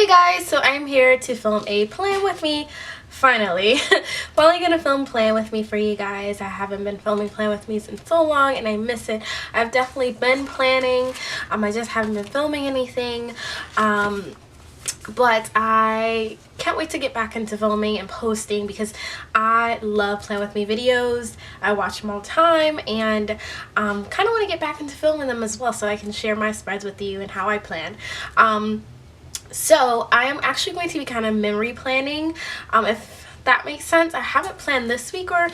Hey guys, so I'm here to film a plan with me. Finally gonna film plan with me for you guys. I haven't been filming plan with me since so long and I miss it. I've definitely been planning. I just haven't been filming anything. But I can't wait to get back into filming and posting because I love plan with me videos. I watch them all the time and kind of want to get back into filming them as well so I can share my spreads with you and how I plan. So I am actually going to be kind of memory planning, if that makes sense. I haven't planned this week or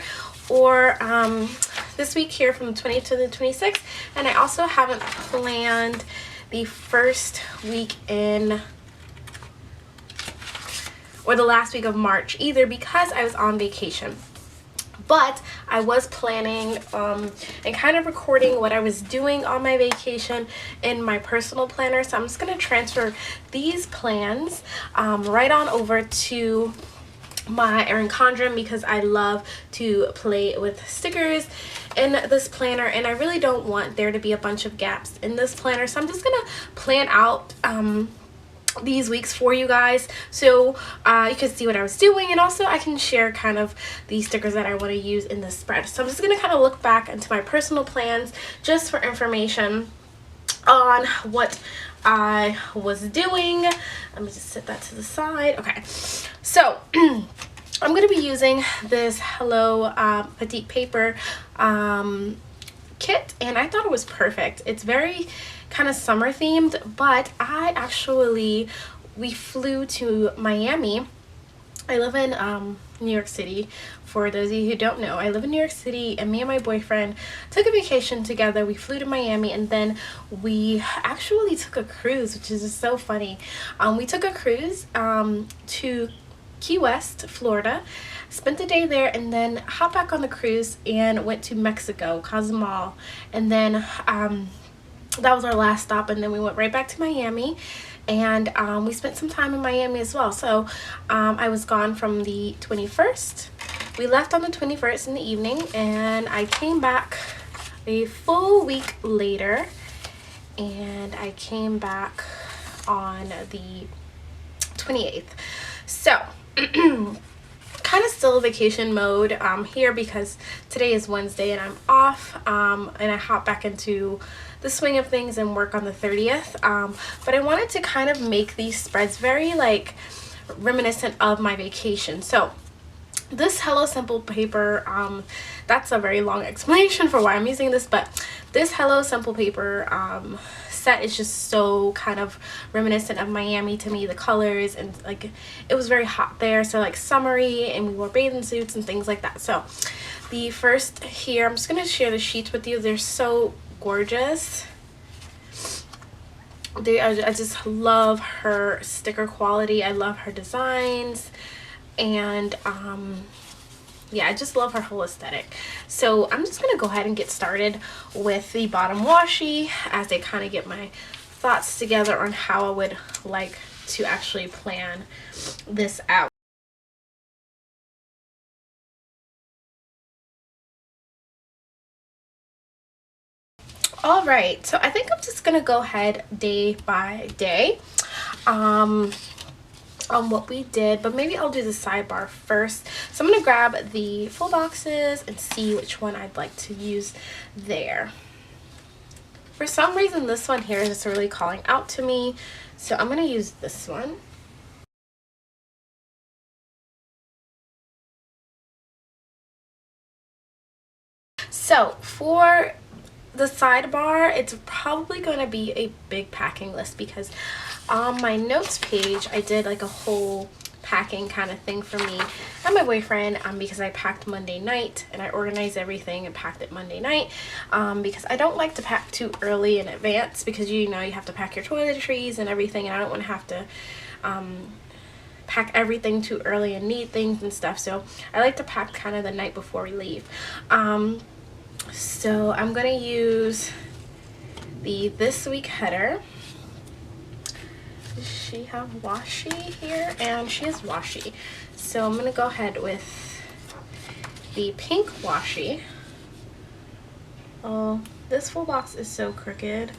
this week here from the 20th to the 26th, and I also haven't planned the first week in or the last week of March either because I was on vacation. But I was planning and kind of recording what I was doing on my vacation in my personal planner. So I'm just going to transfer these plans right on over to my Erin Condren because I love to play with stickers in this planner and I really don't want there to be a bunch of gaps in this planner. So I'm just going to plan out these weeks for you guys so you can see what I was doing, and also I can share kind of the stickers that I want to use in this spread. So I'm just going to kind of look back into my personal plans just for information on what I was doing. Let me just set that to the side. Okay, so I'm going to be using this Hello Petite paper kit, and I thought it was perfect. It's very kind of summer themed, but we flew to Miami. I live in New York City. For those of you who don't know, I live in New York City, and me and my boyfriend took a vacation together. We flew to Miami, and then we actually took a cruise, which is just so funny. We took a cruise to Key West, Florida, spent the day there, and then hopped back on the cruise and went to Mexico, Cozumel, and then that was our last stop, and then we went right back to Miami, and we spent some time in Miami as well. So I was gone from the 21st. We left on the 21st in the evening, and I came back a full week later, and I came back on the 28th. So kind of still vacation mode here because today is Wednesday and I'm off, and I hop back into the swing of things and work on the 30th, but I wanted to kind of make these spreads very like reminiscent of my vacation. So this Hello Simple paper, that's a very long explanation for why I'm using this, but this Hello Simple paper set is just so kind of reminiscent of Miami to me. The colors, and like it was very hot there, so like summery, and we wore bathing suits and things like that. So the first here, I'm just going to share the sheets with you. They're so gorgeous. I just love her sticker quality. I love her designs, and yeah, I just love her whole aesthetic. So I'm just gonna go ahead and get started with the bottom washi as I kind of get my thoughts together on how I would like to actually plan this out. All right, so I think I'm just gonna go ahead day by day on what we did, but maybe I'll do the sidebar first. So I'm gonna grab the full boxes and see which one I'd like to use there. For some reason this one here is just really calling out to me, so I'm gonna use this one. So for the sidebar, it's probably going to be a big packing list because on my notes page I did like a whole packing kind of thing for me and my boyfriend, because I packed Monday night and I organized everything and packed it Monday night, because I don't like to pack too early in advance because you know you have to pack your toiletries and everything, and I don't want to have to pack everything too early and need things and stuff. So I like to pack kind of the night before we leave. So I'm gonna use the This Week header. Does she have washi here? And she has washi. So I'm gonna go ahead with the pink washi. Oh, this full box is so crooked.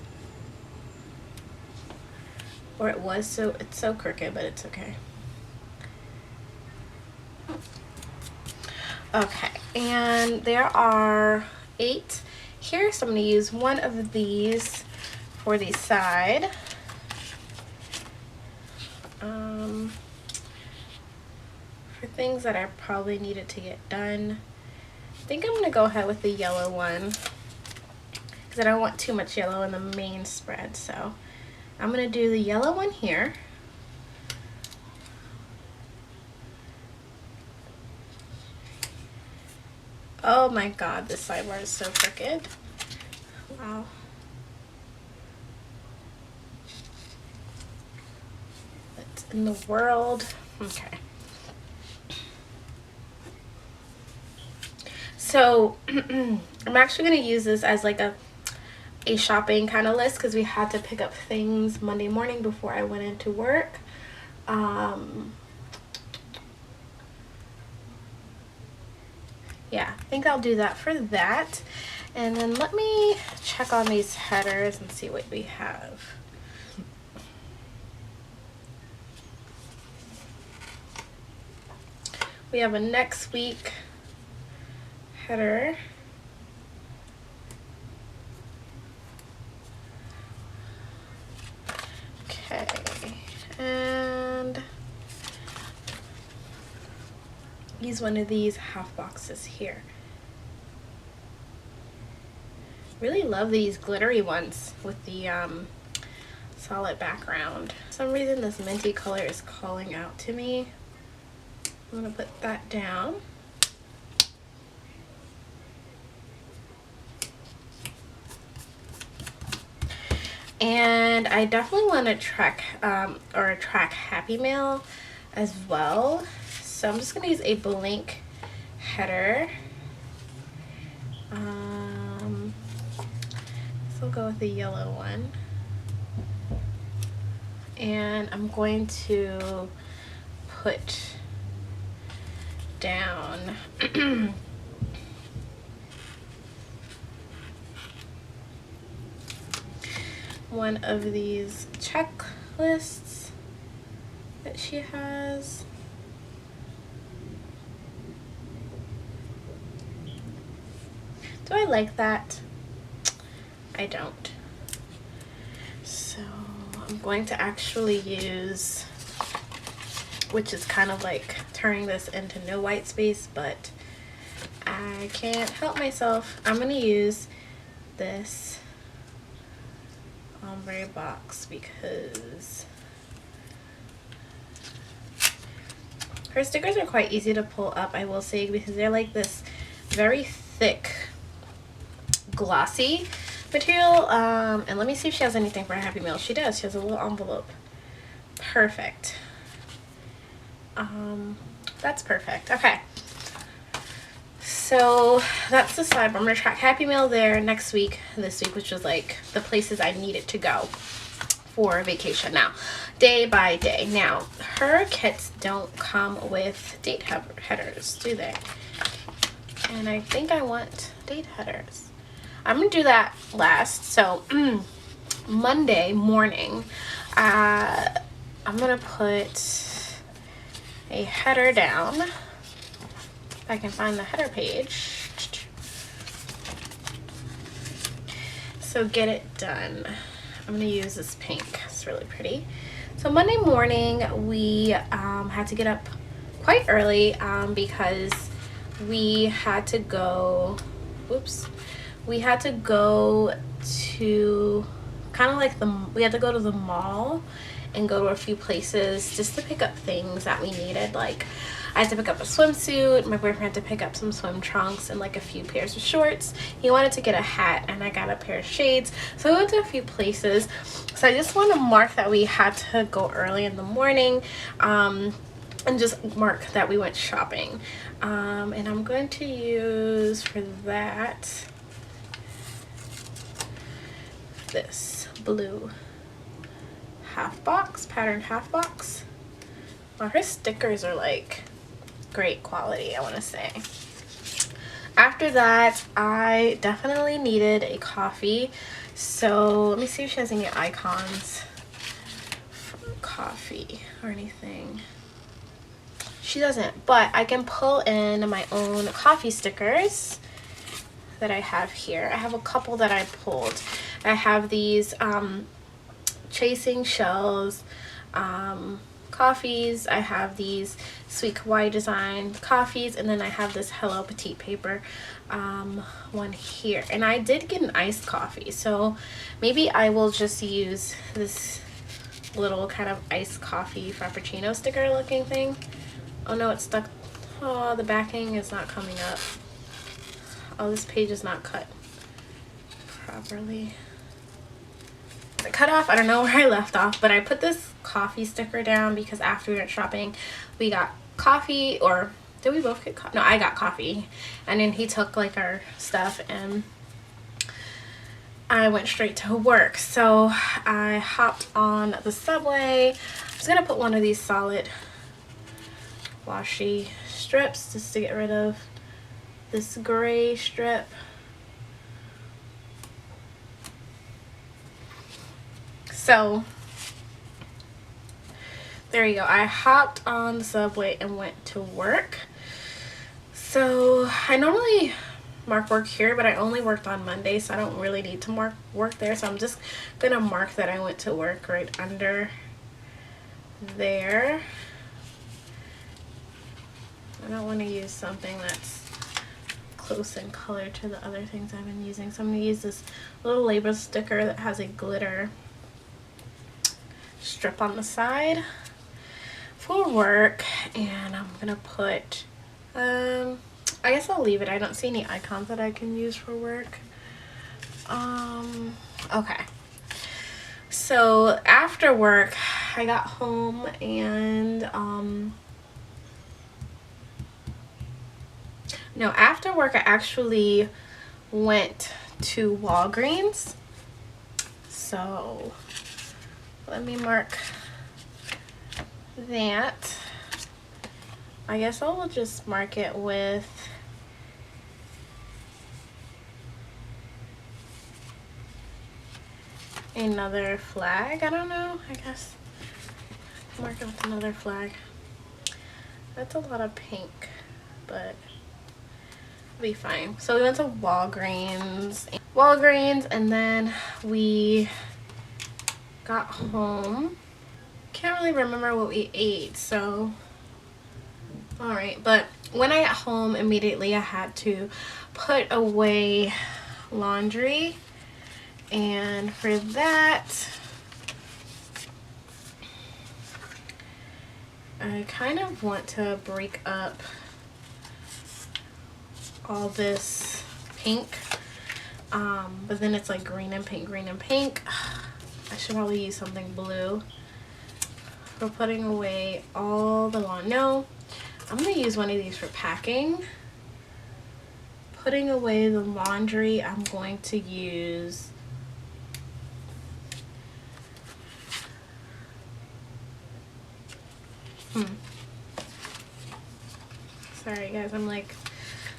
or it was, so it's so crooked, but it's okay. Okay, and there are 8 here, so I'm going to use one of these for the side. For things that I probably needed to get done, I think I'm going to go ahead with the yellow one because I don't want too much yellow in the main spread. So I'm going to do the yellow one here. Oh my god, this sidebar is so crooked. Wow. What in the world? Okay. So I'm actually going to use this as like a shopping kind of list because we had to pick up things Monday morning before I went into work. Yeah, I think I'll do that for that. And then let me check on these headers and see what we have. We have a next week header. Okay, and use one of these half boxes here. Really love these glittery ones with the solid background. For some reason this minty color is calling out to me. I'm gonna put that down. And I definitely want to track Happy Mail as well. So I'm just gonna use a blank header. So I'll go with the yellow one. And I'm going to put down one of these checklists that she has. Do I like that? I don't. So I'm going to actually use, which is kind of like turning this into no white space, but I can't help myself. I'm going to use this ombre box because her stickers are quite easy to pull up, I will say, because they're like this very thick glossy material. And let me see if she has anything for a Happy Meal. She does. She has a little envelope. Perfect. That's perfect. Okay, so that's the sidebar. I'm gonna track Happy Meal there next week, this week, which was like the places I needed to go for vacation. Now, day by day. Now, her kits don't come with date headers, do they? And I think I want date headers. I'm gonna do that last. So Monday morning, I'm gonna put a header down. If I can find the header page. So get it done. I'm gonna use this pink. It's really pretty. So Monday morning we had to get up quite early because we had to go. We had to go to kind of like we had to go to the mall and go to a few places just to pick up things that we needed. Like I had to pick up a swimsuit, my boyfriend had to pick up some swim trunks and like a few pairs of shorts. He wanted to get a hat and I got a pair of shades. So we went to a few places. So I just want to mark that we had to go early in the morning and just mark that we went shopping. And I'm going to use for that this blue patterned half box. Well, her stickers are like great quality, I want to say. After that, I definitely needed a coffee, so let me see if she has any icons coffee or anything. She doesn't, but I can pull in my own coffee stickers that I have here. I have a couple that I pulled. I have these Chasing Shells coffees. I have these Sweet Kawaii Design coffees, and then I have this Hello Petite paper one here. And I did get an iced coffee, so maybe I will just use this little kind of iced coffee frappuccino sticker looking thing. Oh no, it's stuck. Oh, the backing is not coming up. Oh, this page is not cut properly. Is it cut off? I don't know where I left off, but I put this coffee sticker down because after we went shopping, we got coffee, or did we both get coffee? No, I got coffee, and then he took like our stuff, and I went straight to work. So I hopped on the subway. I was gonna put one of these solid washi strips just to get rid of this gray strip. So there you go. I hopped on the subway and went to work. So I normally mark work here, but I only worked on Monday, so I don't really need to mark work there. So I'm just gonna mark that I went to work right under there. I don't want to use something that's close in color to the other things I've been using, so I'm going to use this little label sticker that has a glitter strip on the side for work. And I'm going to put, I guess I'll leave it. I don't see any icons that I can use for work. Okay. So after work, I got home and, no, after work I actually went to Walgreens. So let me mark that. I guess I will just mark it with another flag. I don't know. I guess mark it with another flag. That's a lot of pink, but be fine. So we went to Walgreens, and then we got home. Can't really remember what we ate, so all right. But when I got home, immediately I had to put away laundry, and for that I kind of want to break up all this pink, but then it's like green and pink. I should probably use something blue for putting away all the laundry. No, I'm gonna use one of these for packing. Putting away the laundry, I'm going to use sorry guys, I'm like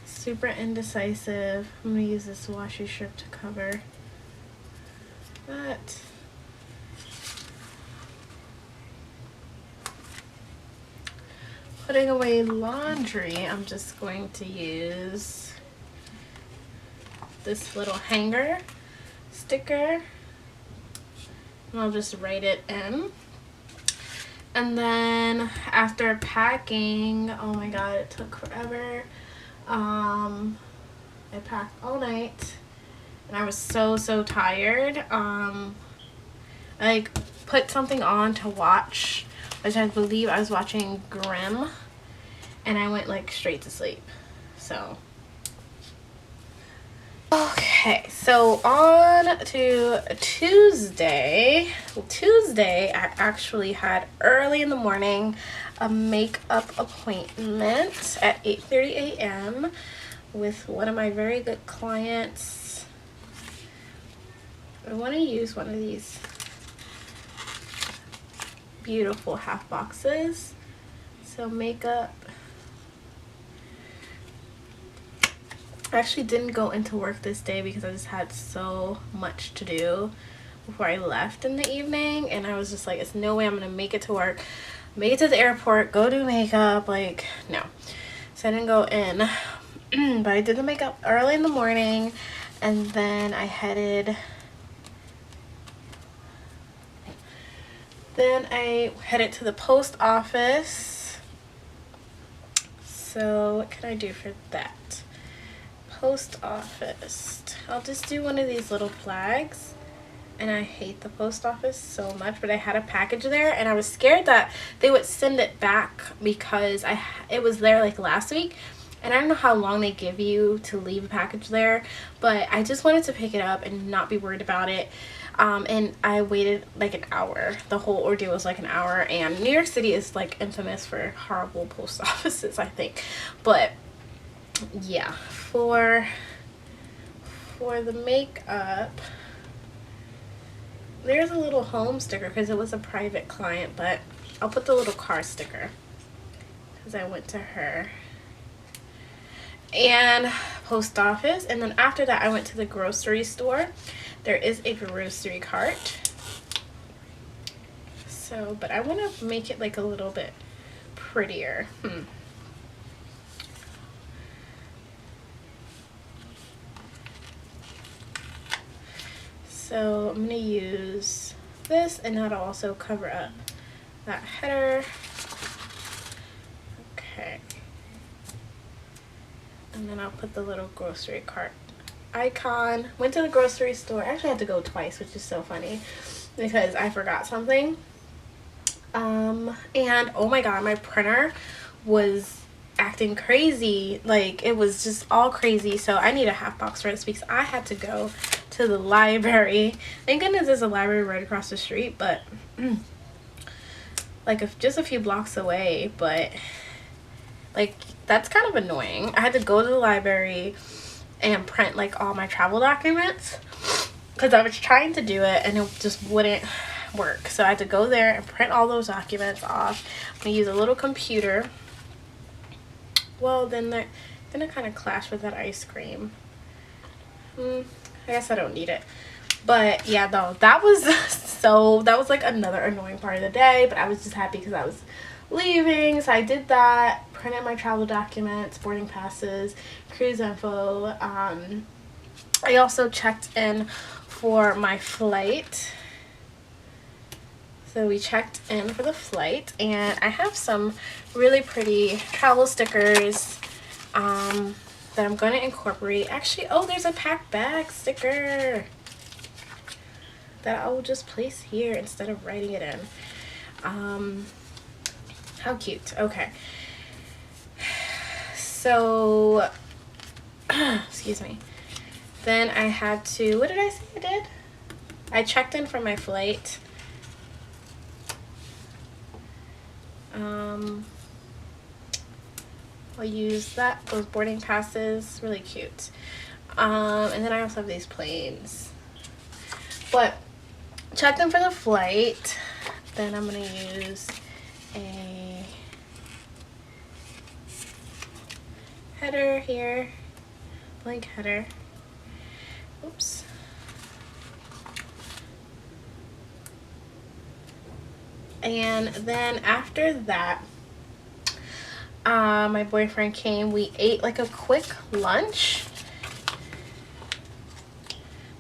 super indecisive. I'm gonna use this washi strip to cover that. Putting away laundry, I'm just going to use this little hanger sticker, and I'll just write it in. And then after packing, oh my god, it took forever. I packed all night and I was so tired. I like put something on to watch, which I believe I was watching Grimm, and I went like straight to sleep. So okay, so on to Tuesday. Tuesday I actually had early in the morning a makeup appointment at 8:30 a.m. with one of my very good clients. I want to use one of these beautiful half boxes. So makeup. I actually didn't go into work this day because I just had so much to do. before I left in the evening, and I was just like, it's no way I'm gonna make it to work, make it to the airport, go do makeup, like no. So I didn't go in, but I did the makeup early in the morning, and then I headed to the post office. So what can I do for that? Post office, I'll just do one of these little flags. And I hate the post office so much, but I had a package there and I was scared that they would send it back because it was there like last week, and I don't know how long they give you to leave a package there, but I just wanted to pick it up and not be worried about it. And I waited like an hour. The whole ordeal was like an hour, and New York City is like infamous for horrible post offices, I think. But yeah, for the makeup, there's a little home sticker because it was a private client, but I'll put the little car sticker because I went to her. And post office, and then after that I went to the grocery store. There is a grocery cart. So, but I want to make it like a little bit prettier. So I'm going to use this, and that'll also cover up that header. Okay. And then I'll put the little grocery cart icon. Went to the grocery store. I actually had to go twice, which is so funny because I forgot something. And oh my god, my printer was acting crazy. Like, it was just all crazy. So I need a half box for this because I had to go to the library. Thank goodness there's a library right across the street, but like just a few blocks away. But like, that's kind of annoying. I had to go to the library and print like all my travel documents because I was trying to do it and it just wouldn't work. So I had to go there and print all those documents off. I'm gonna use a little computer. Well, then it kind of clashed with that ice cream. I guess I don't need it. But yeah, though, that was like another annoying part of the day, but I was just happy because I was leaving. So I did that, printed my travel documents, boarding passes, cruise info. I also checked in for my flight. So we checked in for the flight, and I have some really pretty travel stickers that I'm going to incorporate. Actually, oh, there's a packed bag sticker that I will just place here instead of writing it in. How cute. Okay. So, excuse me. Then I had to, what did I say I did? I checked in for my flight. I'll use those boarding passes, really cute. And then I also have these planes. But checked in for the flight. Then I'm gonna use a header here, blank header. Oops. And then after that, my boyfriend came. We ate like a quick lunch.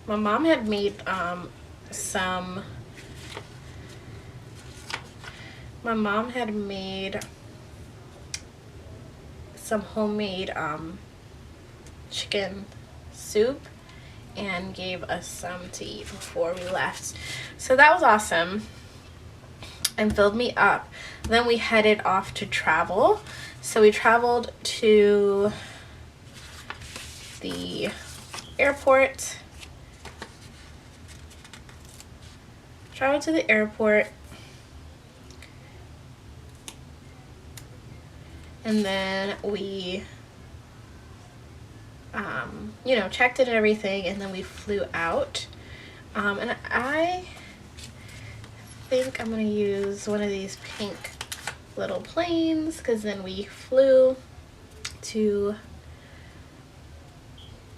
My mom had made some homemade chicken soup and gave us some to eat before we left. So that was awesome and filled me up. Then we headed off to travel. So we traveled to the airport. And then we checked in and everything, and then we flew out. And I think I'm gonna use one of these pink little planes, because then we flew to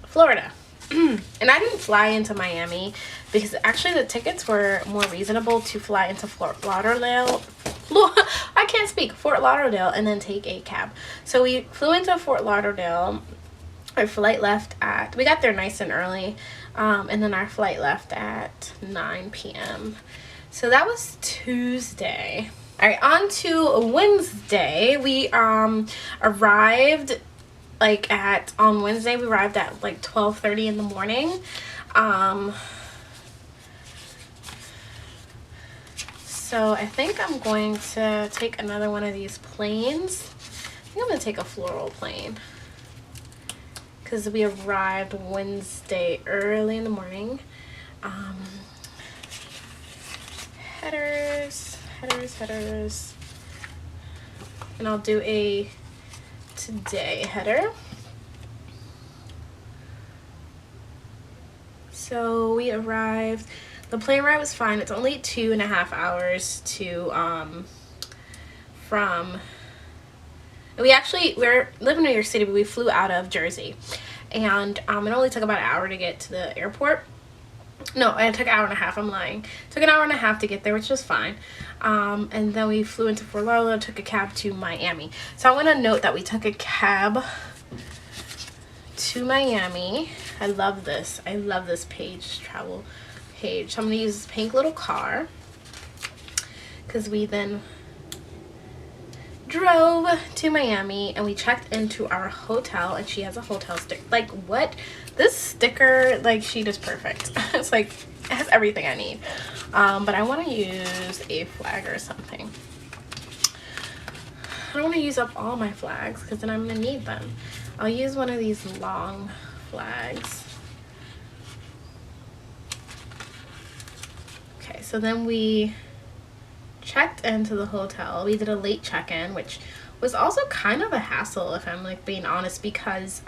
Florida. And I didn't fly into Miami because actually the tickets were more reasonable to fly into Fort Lauderdale. I can't speak. Fort Lauderdale, and then take a cab. So we flew into Fort Lauderdale. Our flight left at, we got there nice and early, and then our flight left at 9 p.m. So that was Tuesday. All right, on to Wednesday. We arrived on Wednesday we arrived at like 12:30 in the morning. So I think I'm going to take another one of these planes. I think I'm going to take a floral plane because we arrived Wednesday early in the morning. Headers. And I'll do a today header. So we arrived. The plane ride was fine. It's only 2.5 hours to from. We're live in New York City, but we flew out of Jersey, and it only took about an hour to get to the airport. No, it took an hour and a half. I'm lying. It took an hour and a half to get there, which was fine. And then we flew into Fort Lauderdale, took a cab to Miami. So I want to note that we took a cab to Miami. I love this. I love this travel page. So I'm going to use this pink little car because we then drove to Miami and we checked into our hotel, and she has a hotel sticker. Like, what? This sticker, like, sheet is perfect. It's like, it has everything I need. But I want to use a flag or something. I don't want to use up all my flags because then I'm going to need them. I'll use one of these long flags. Okay, so then we checked into the hotel. We did a late check-in, which was also kind of a hassle, if I'm like being honest, because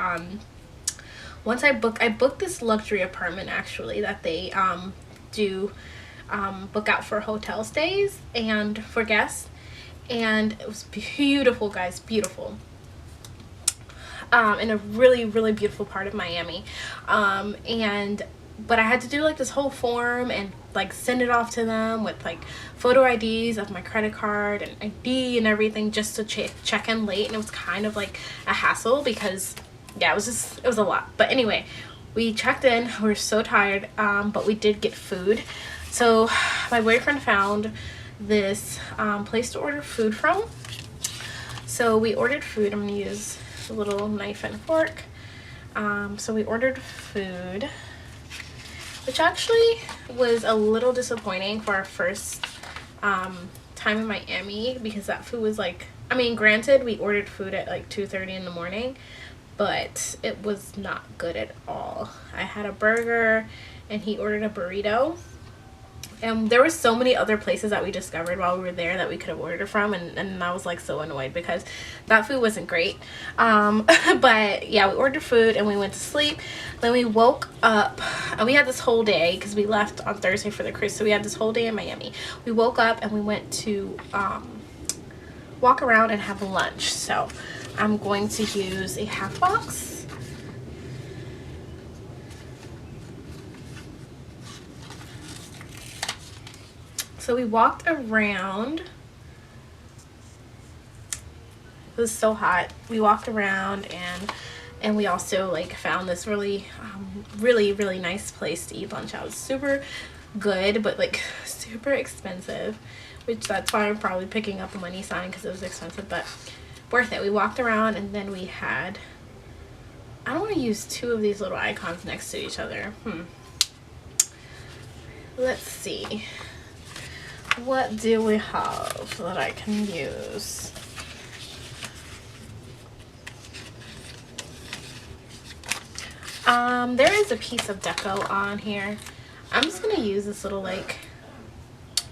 once I booked this luxury apartment actually that they do book out for hotel stays and for guests, and it was beautiful, guys, beautiful. In a really, really beautiful part of Miami. But I had to do like this whole form and like send it off to them with like photo IDs of my credit card and ID and everything just to check in late, and it was kind of like a hassle because yeah, it was a lot. But anyway, we checked in. We were so tired, but we did get food. So my boyfriend found this place to order food from. So we ordered food. I'm gonna use a little knife and fork. So we ordered food, which actually was a little disappointing for our first time in Miami, because that food was like, I mean, granted, we ordered food at like 2:30 in the morning, but it was not good at all. I had a burger and he ordered a burrito. And there were so many other places that we discovered while we were there that we could have ordered from, and I was like so annoyed because that food wasn't great. But yeah, we ordered food and we went to sleep. Then we woke up and we had this whole day because we left on Thursday for the cruise, so we had this whole day in Miami. We woke up and we went to walk around and have lunch. So I'm going to use a half box. So we walked around. It was so hot. We walked around and we also like found this really really nice place to eat lunch. It was super good, but like super expensive, which that's why I'm probably picking up the money sign, because it was expensive, but worth it. We walked around and then we had, I don't want to use two of these little icons next to each other. Let's see. What do we have that I can use? There is a piece of deco on here. I'm just gonna use this little like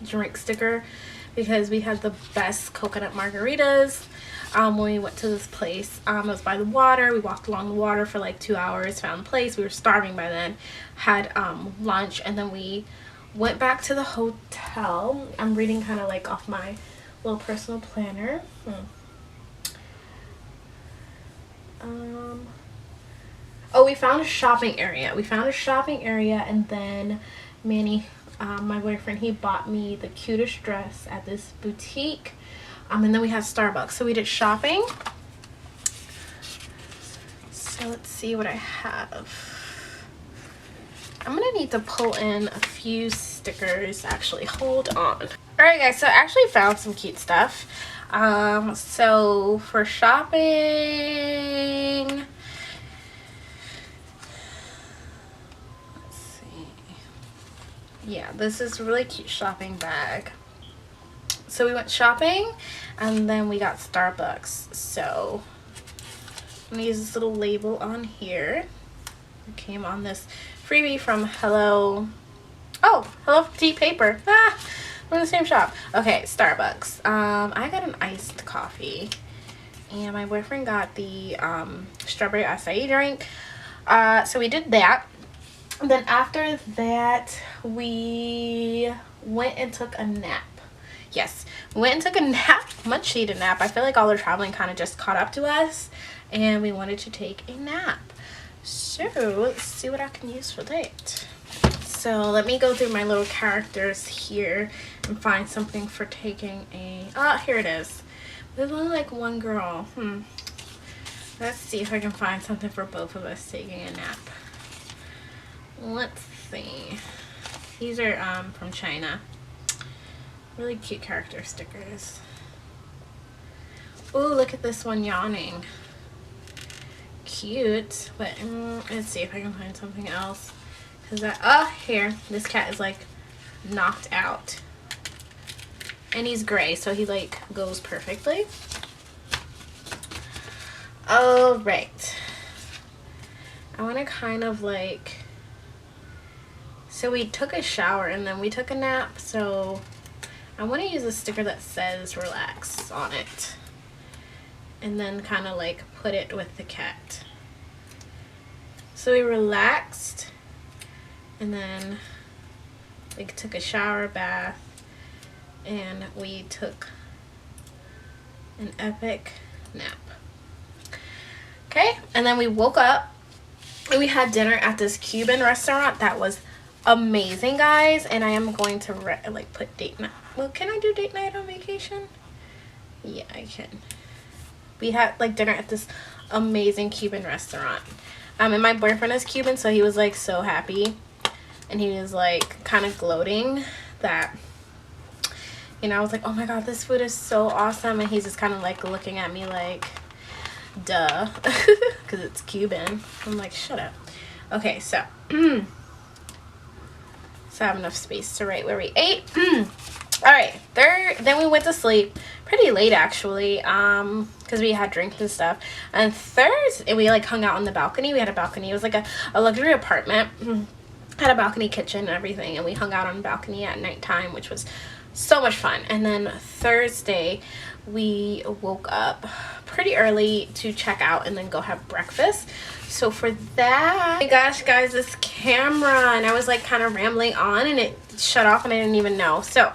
drink sticker because we had the best coconut margaritas when we went to this place. It was by the water. We walked along the water for like 2 hours, found a place. We were starving by then, had lunch, and then we went back to the hotel. I'm reading kind of like off my little personal planner. Oh, we found a shopping area. We found a shopping area, and then Manny, my boyfriend, he bought me the cutest dress at this boutique. And then we had Starbucks. So we did shopping. So let's see what I have. I'm gonna need to pull in a few stickers. Actually, hold on. Alright guys, so I actually found some cute stuff. So for shopping, yeah, this is a really cute shopping bag. So we went shopping and then we got Starbucks. So I'm gonna use this little label on here. It came on this freebie from Hello Petite paper. We're in the same shop. Okay, Starbucks. I got an iced coffee and my boyfriend got the strawberry acai drink. So we did that. And then after that, we went and took a nap. Yes, we went and took a nap, much needed nap. I feel like all the traveling kind of just caught up to us, and we wanted to take a nap. So let's see what I can use for that. So let me go through my little characters here and find something for taking a, here it is. There's only like one girl. Let's see if I can find something for both of us taking a nap. Let's see. These are from China. Really cute character stickers. Oh, look at this one yawning. Cute. But let's see if I can find something else. Cause here, this cat is like knocked out. And he's gray, so he like goes perfectly. All right. I want to kind of like, so we took a shower and then we took a nap, so I want to use a sticker that says relax on it and then kind of like put it with the cat. So we relaxed and then we took a shower, bath, and we took an epic nap. Okay, and then we woke up and we had dinner at this Cuban restaurant that was amazing, guys. And I am going to like put date night. Well, can I do date night on vacation? Yeah, I can. We had like dinner at this amazing Cuban restaurant. And my boyfriend is Cuban, so he was like so happy, and he was like kind of gloating that, you know, I was like, oh my god, this food is so awesome, and he's just kind of like looking at me like, duh, because it's Cuban. I'm like, shut up. Okay, so so I have enough space to write where we ate. All right, then we went to sleep pretty late actually, because we had drinks and stuff. And Thursday we like hung out on the balcony. We had a balcony. It was like a luxury apartment. Had a balcony kitchen and everything, and we hung out on the balcony at nighttime, which was so much fun. And then Thursday we woke up pretty early to check out and then go have breakfast. So for that, oh my gosh guys, this camera, and I was like kind of rambling on and it shut off and I didn't even know. So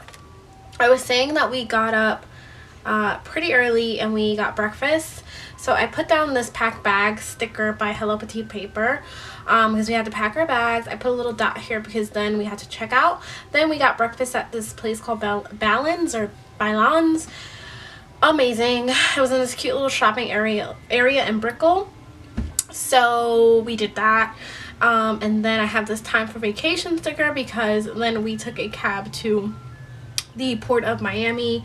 I was saying that we got up pretty early and we got breakfast. So I put down this pack bag sticker by Hello Petite paper, because we had to pack our bags. I put a little dot here because then we had to check out. Then we got breakfast at this place called Balans. Amazing. It was in this cute little shopping area in Brickell. So we did that. And then I have this time for vacation sticker because then we took a cab to the port of Miami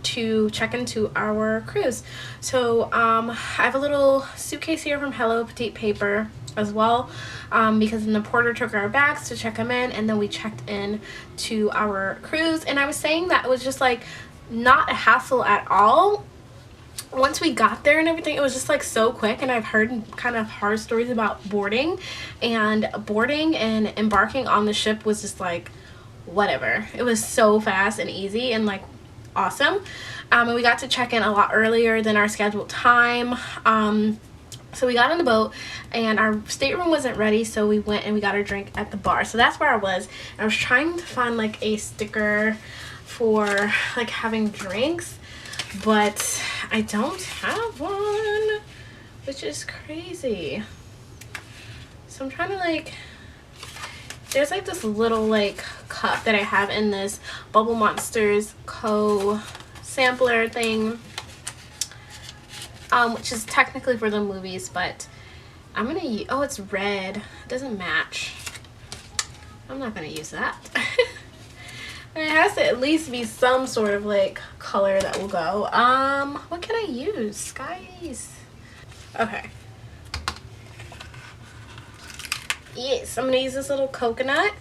to check into our cruise. So I have a little suitcase here from Hello Petite paper as well, because then the porter took our bags to check them in, and then we checked in to our cruise. And I was saying that it was just like not a hassle at all. Once we got there and everything, it was just like so quick. And I've heard kind of horror stories about boarding and embarking on the ship was just like whatever. It was so fast and easy and like awesome. And we got to check in a lot earlier than our scheduled time. So we got on the boat and our stateroom wasn't ready, so we went and we got our drink at the bar. So that's where I was. I was trying to find like a sticker for like having drinks, but I don't have one, which is crazy. So I'm trying to like, there's like this little like cup that I have in this Bubble Monsters sampler thing, which is technically for the movies, but I'm gonna use, oh, it's red, it doesn't match. I'm not gonna use that. It has to at least be some sort of like color that will go. What can I use, guys? Okay. Yes, I'm gonna use this little coconut.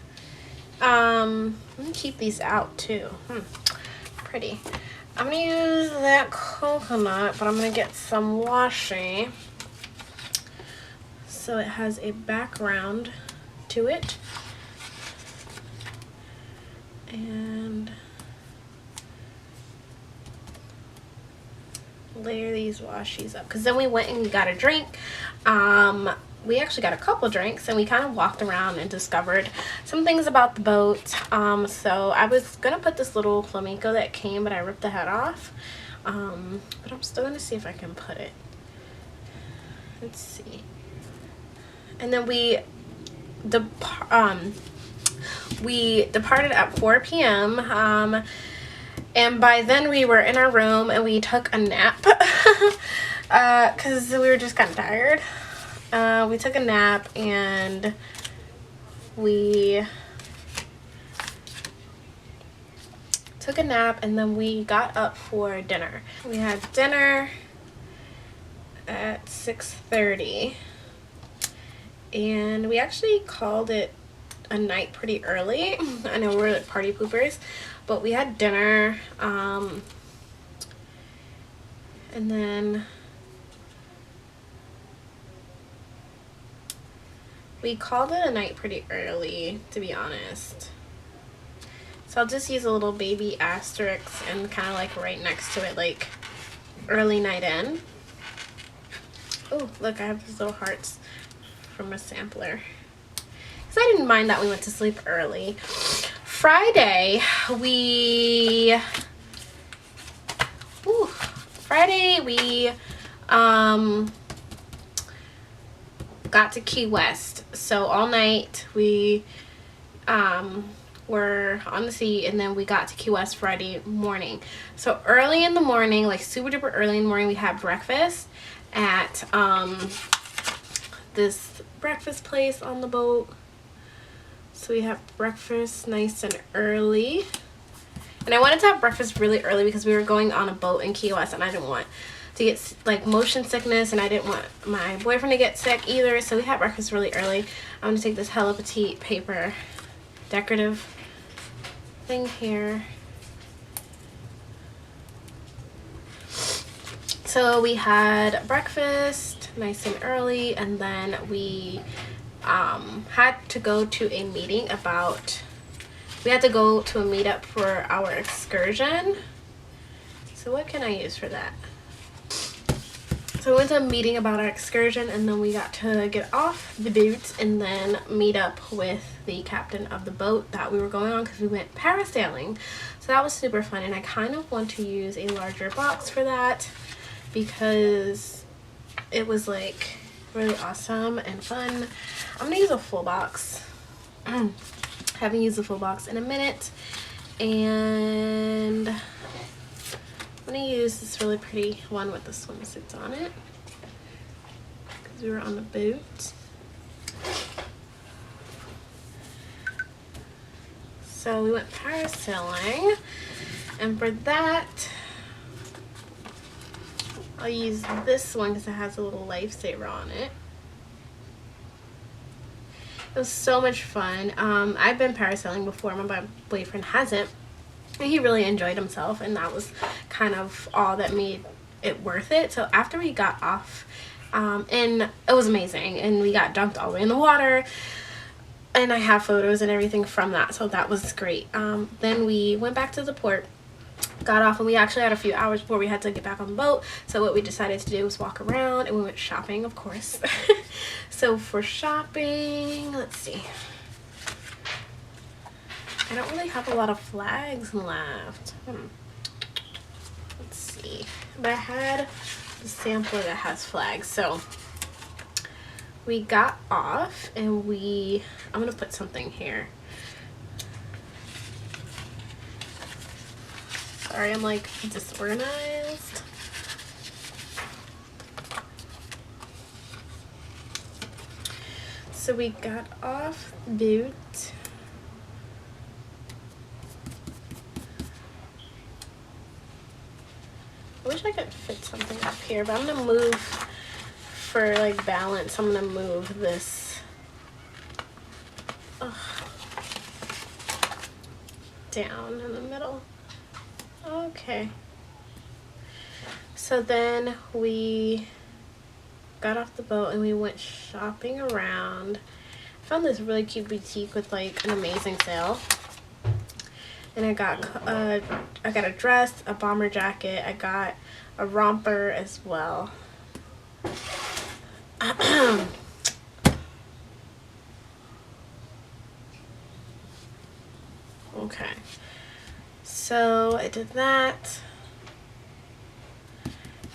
I'm gonna keep these out too. Pretty. I'm gonna use that coconut, but I'm gonna get some washi so it has a background to it. And layer these washies up, because then we went and we got a drink. We actually got a couple drinks, and we kind of walked around and discovered some things about the boat. So I was gonna put this little flamenco that came, but I ripped the head off. But I'm still gonna see if I can put it. Let's see. And then we departed at 4 p.m. And by then we were in our room and we took a nap because we were just kind of tired. We took a nap and then we got up for dinner. We had dinner at 6:30 and we actually called it a night pretty early. I know we're like party poopers, but we had dinner, and then we called it a night pretty early, to be honest. So I'll just use a little baby asterisk and kind of like right next to it, like early night in. Oh, look, I have these little hearts from a sampler. So I didn't mind that we went to sleep early. Friday we got to Key West. So all night we were on the sea, and then we got to Key West Friday morning. So early in the morning, like super duper early in the morning, we had breakfast at this breakfast place on the boat. So we have breakfast nice and early. And I wanted to have breakfast really early because we were going on a boat in Key West and I didn't want to get like motion sickness, and I didn't want my boyfriend to get sick either. So we had breakfast really early. I'm going to take this Hello Petite paper decorative thing here. So we had breakfast nice and early, and then we had to go to a meeting we had to go to a meetup for our excursion. So what can I use for that? So we went to a meeting about our excursion, and then we got to get off the boat and then meet up with the captain of the boat that we were going on, because we went parasailing. So that was super fun, and I kind of want to use a larger box for that because it was like really awesome and fun. I'm gonna use a full box. Haven't used a full box in a minute, and I'm gonna use this really pretty one with the swimsuits on it because we were on the boat. So we went parasailing, and for that I'll use this one because it has a little lifesaver on it. It was so much fun. I've been parasailing before, my boyfriend hasn't. And he really enjoyed himself, and that was kind of all that made it worth it. So after we got off, and it was amazing, and we got dunked all the way in the water, and I have photos and everything from that, so that was great. Then we went back to the port, got off, and we actually had a few hours before we had to get back on the boat. So what we decided to do was walk around, and we went shopping, of course. So for shopping, let's see, I don't really have a lot of flags left. Let's see, but I had the sampler that has flags. So we got off and I'm gonna put something here. Sorry, I'm like disorganized. So we got off the boat. I wish I could fit something up here, but I'm gonna move for like balance. I'm gonna move this down in the middle. Okay. So then we got off the boat and we went shopping around. I found this really cute boutique with like an amazing sale. And I got a dress, a bomber jacket, I got a romper as well. Okay, so I did that.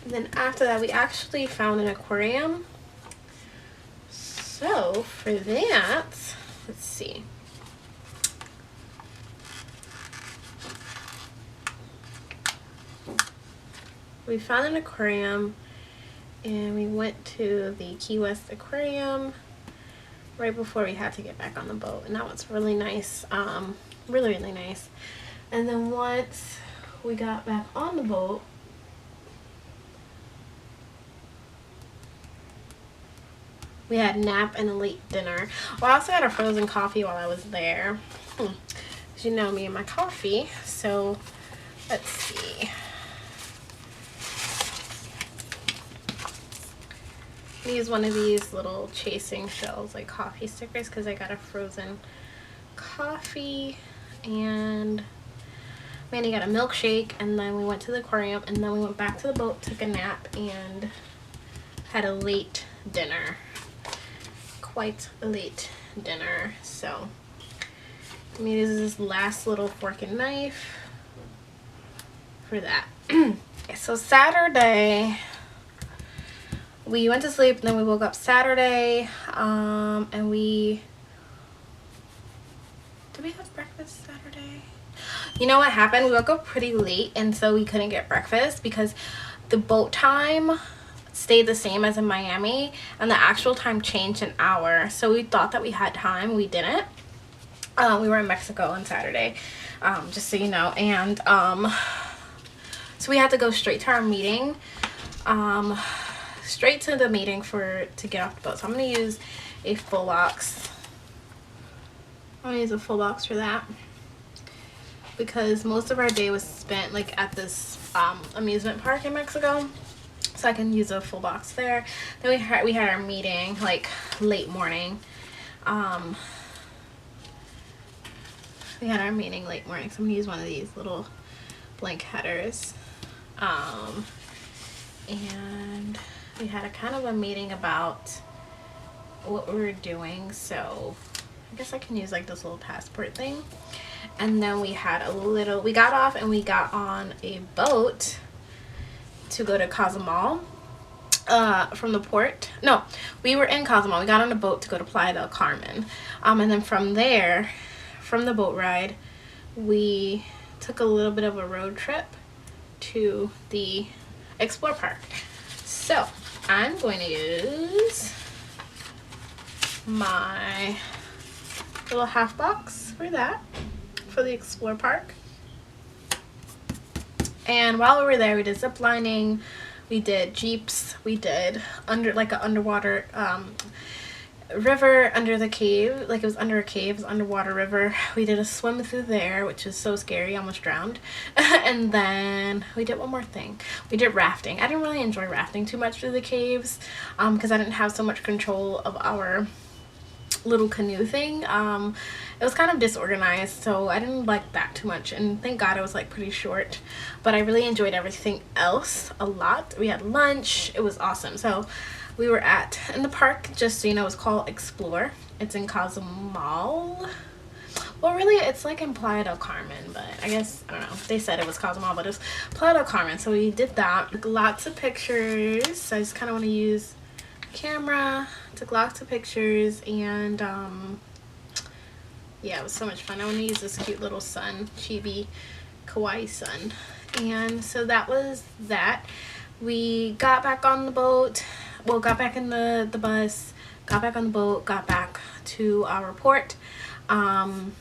And then after that, we actually found an aquarium. So for that, let's see. We found an aquarium and we went to the Key West Aquarium right before we had to get back on the boat, and that was really nice. Really nice. And then once we got back on the boat, we had a nap and a late dinner. Well, I also had a frozen coffee while I was there. As you know me and my coffee. So let's see. I use one of these little chasing shells, like coffee stickers, because I got a frozen coffee. And Manny got a milkshake, and then we went to the aquarium, and then we went back to the boat, took a nap, and had a late dinner. Quite a late dinner. So I mean, this is this last little fork and knife for that. So Saturday we went to sleep, and then we woke up Saturday, and did we have breakfast Saturday? You know what happened? We woke up pretty late, and so we couldn't get breakfast because the boat time stayed the same as in Miami, and the actual time changed an hour. So we thought that we had time. We didn't. We were in Mexico on Saturday, just so you know. And so we had to go straight to our meeting, straight to the meeting to get off the boat. So I'm gonna use a full box. I'm gonna use a full box for that because most of our day was spent like at this amusement park in Mexico. So I can use a full box there. Then we had our meeting like late morning. We had our meeting late morning, so I'm gonna use one of these little blank headers. And we had a kind of a meeting about what we were doing, so I guess I can use like this little passport thing. And then we got off and we got on a boat to go to Cozumel from the port. No, we were in Cozumel. We got on a boat to go to Playa del Carmen. And then from there, from the boat ride, we took a little bit of a road trip to the Explore Park. So I'm going to use my little half box for that, for the Explore Park. And while we were there, we did zip lining, we did jeeps, we did an underwater river under the cave, like it was under a cave, it was underwater river. We did a swim through there, which was so scary, I almost drowned. And then we did one more thing. We did rafting. I didn't really enjoy rafting too much through the caves because I didn't have so much control of our little canoe thing. It was kind of disorganized, so I didn't like that too much, and thank God it was like pretty short, but I really enjoyed everything else a lot. We had lunch, it was awesome. So we were in the park, just so you know, it's called Explore. It's in Cozumel. Well, really it's like in Playa del Carmen, but I guess, I don't know, they said it was Cozumel, but it was Playa del Carmen. So we did that, lots of pictures. So I just kind of want to use camera, took lots of pictures, and yeah, it was so much fun. I want to use this cute little sun, chibi kawaii sun. And so that was that. We got back on the boat, well, got back in the bus, got back on the boat, got back to our port. And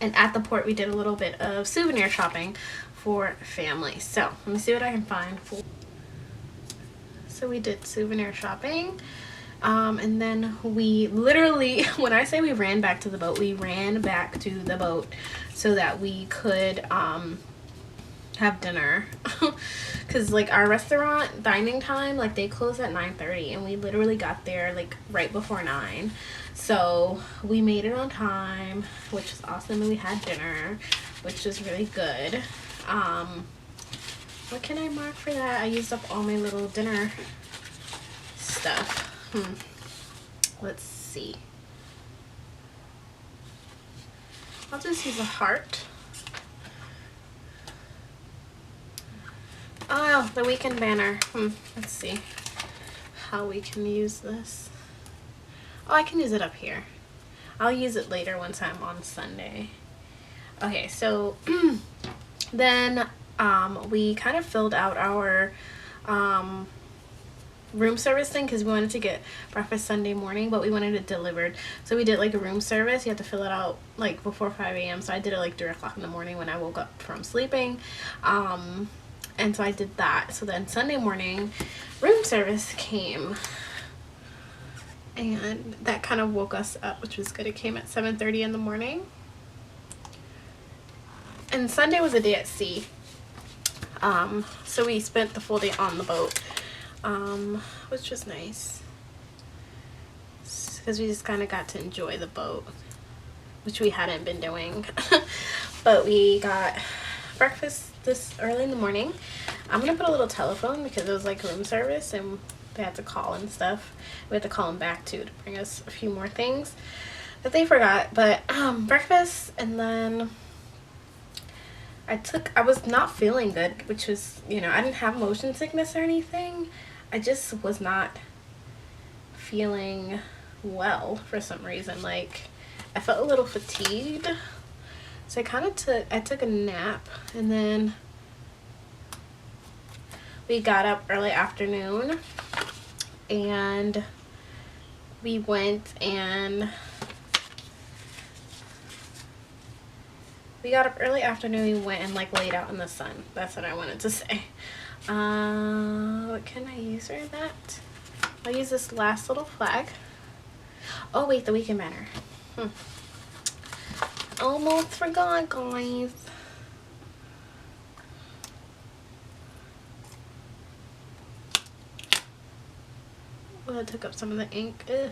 at the port we did a little bit of souvenir shopping for family. So let me see what I can find. So we did souvenir shopping. And then we literally, when I say we ran back to the boat, we ran back to the boat so that we could have dinner. Because like our restaurant dining time, like they close at 9:30, and we literally got there like right before 9. So we made it on time, which was awesome, and we had dinner, which was really good. What can I mark for that? I used up all my little dinner stuff. Let's see. I'll just use a heart. Oh, the weekend banner. Let's see how we can use this. Oh, I can use it up here. I'll use it later once I'm on Sunday. Okay, so then we kind of filled out our room service thing because we wanted to get breakfast Sunday morning, but we wanted it delivered. So we did like a room service. You have to fill it out like before 5 a.m. So I did it like 3 o'clock in the morning when I woke up from sleeping. And so I did that. So then Sunday morning, room service came. And that kind of woke us up, which was good. It came at 7:30 in the morning. And Sunday was a day at sea. So we spent the full day on the boat. Which was nice because we just kind of got to enjoy the boat, which we hadn't been doing. But we got breakfast this early in the morning. I'm gonna put a little telephone because it was like room service and they had to call and stuff. We had to call them back too to bring us a few more things that they forgot. But breakfast, and then I was not feeling good, which was, you know, I didn't have motion sickness or anything. I just was not feeling well for some reason. Like I felt a little fatigued, so I took a nap, and then we got up early afternoon and we went and like laid out in the sun. That's what I wanted to say. What can I use for that? I'll use this last little flag. Oh wait, the weekend banner. Almost forgot, guys. Well, I took up some of the ink. Ugh.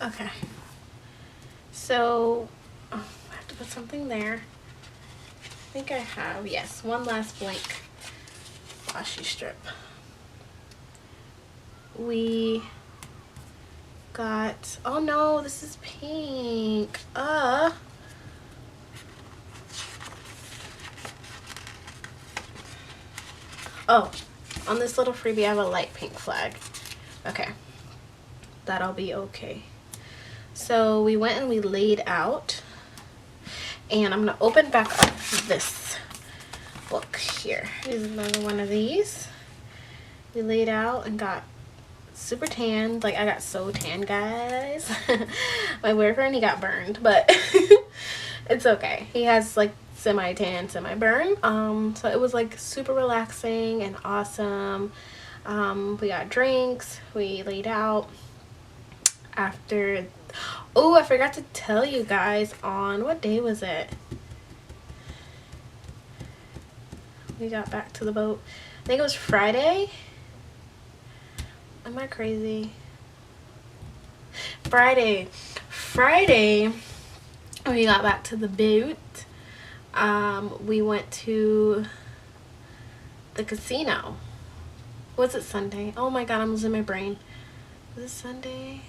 Okay. So, I have to put something there. I think I have, yes, one last blank washi strip. We got, oh no, this is pink. Oh, on this little freebie I have a light pink flag. Okay, that'll be okay. So we went and we laid out, and I'm gonna open back up this book here. Here's another one of these. We laid out and got super tanned. Like I got so tan, guys. My boyfriend, he got burned, but it's okay. He has like semi-tan, semi-burn. So it was like super relaxing and awesome. We got drinks, we laid out after. Oh, I forgot to tell you guys, on what day was it? We got back to the boat. I think it was Friday. Am I crazy? Friday. When we got back to the boat, we went to the casino. Was it Sunday? Oh my god, I'm losing my brain. Was it Sunday?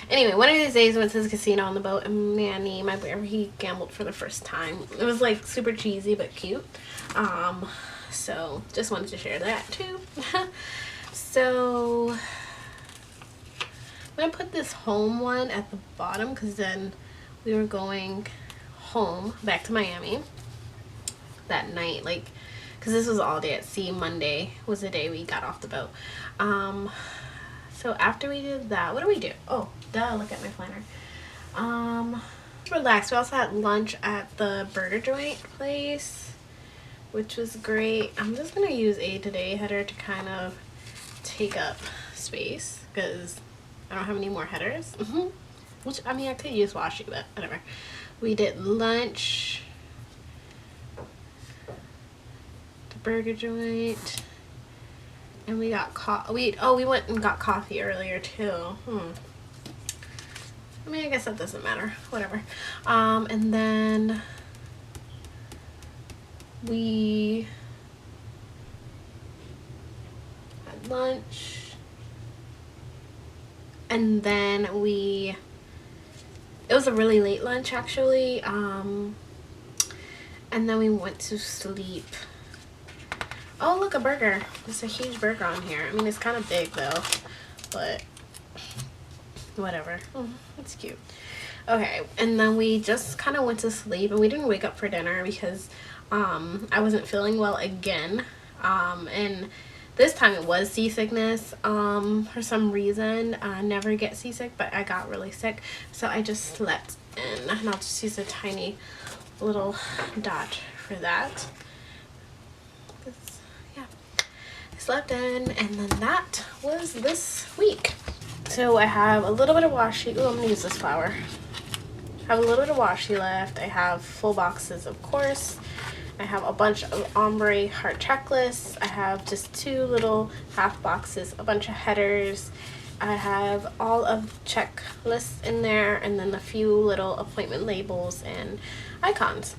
Anyway, one of these days we went to the casino on the boat, and Manny, my boyfriend, he gambled for the first time. It was like super cheesy but cute. So just wanted to share that too. So I'm gonna put this home one at the bottom because then we were going home back to Miami that night, like, because this was all day at sea. Monday was the day we got off the boat. So after we did that, what do we do? Oh, duh, look at my planner. Relax. We also had lunch at the burger joint place, which was great. I'm just gonna use a today header to kind of take up space because I don't have any more headers. Which, I mean, I could use washi, but whatever. We did lunch, the burger joint, and we got we went and got coffee earlier too. I mean, I guess that doesn't matter. Whatever. And then we had lunch, and then it was a really late lunch actually, and then we went to sleep. Oh, look, a burger. There's a huge burger on here. I mean, it's kind of big though, but whatever. It's cute. Okay, and then we just kind of went to sleep, and we didn't wake up for dinner because I wasn't feeling well again, and this time it was seasickness. For some reason I never get seasick, but I got really sick, so I just slept in, and I'll just use a tiny little dot for that. Yeah, I slept in, and then that was this week. So I have a little bit of washi. Oh, I'm gonna use this flower. I have a little bit of washi left. I have full boxes, of course. I have a bunch of ombre heart checklists. I have just 2 little half boxes, a bunch of headers. I have all of checklists in there, and then a few little appointment labels and icons.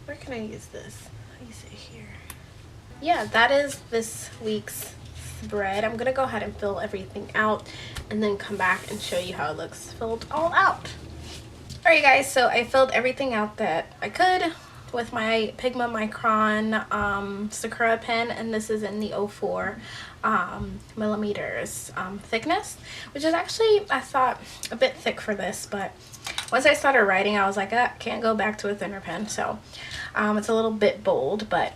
Where can I use this? Let me see here. Yeah, that is this week's spread. I'm gonna go ahead and fill everything out and then come back and show you how it looks filled all out. Alright guys, so I filled everything out that I could with my Pigma Micron Sakura pen, and this is in the 04 millimeters thickness, which is actually, I thought, a bit thick for this, but once I started writing I was like, can't go back to a thinner pen. So it's a little bit bold, but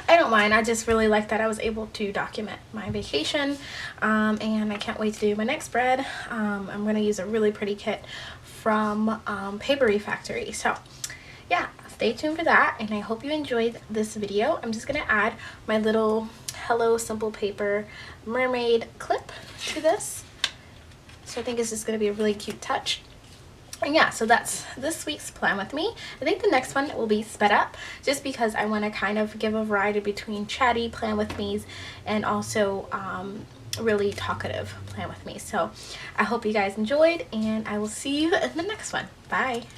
I don't mind. I just really like that I was able to document my vacation, and I can't wait to do my next spread. I'm going to use a really pretty kit from Papery Factory. So yeah, stay tuned for that, and I hope you enjoyed this video. I'm just going to add my little Hello Simple Paper mermaid clip to this, so I think it's just going to be a really cute touch. And yeah, so that's this week's Plan With Me. I think the next one will be sped up, just because I want to kind of give a variety between chatty Plan With Me's and also really talkative Plan With Me. So I hope you guys enjoyed, and I will see you in the next one. Bye.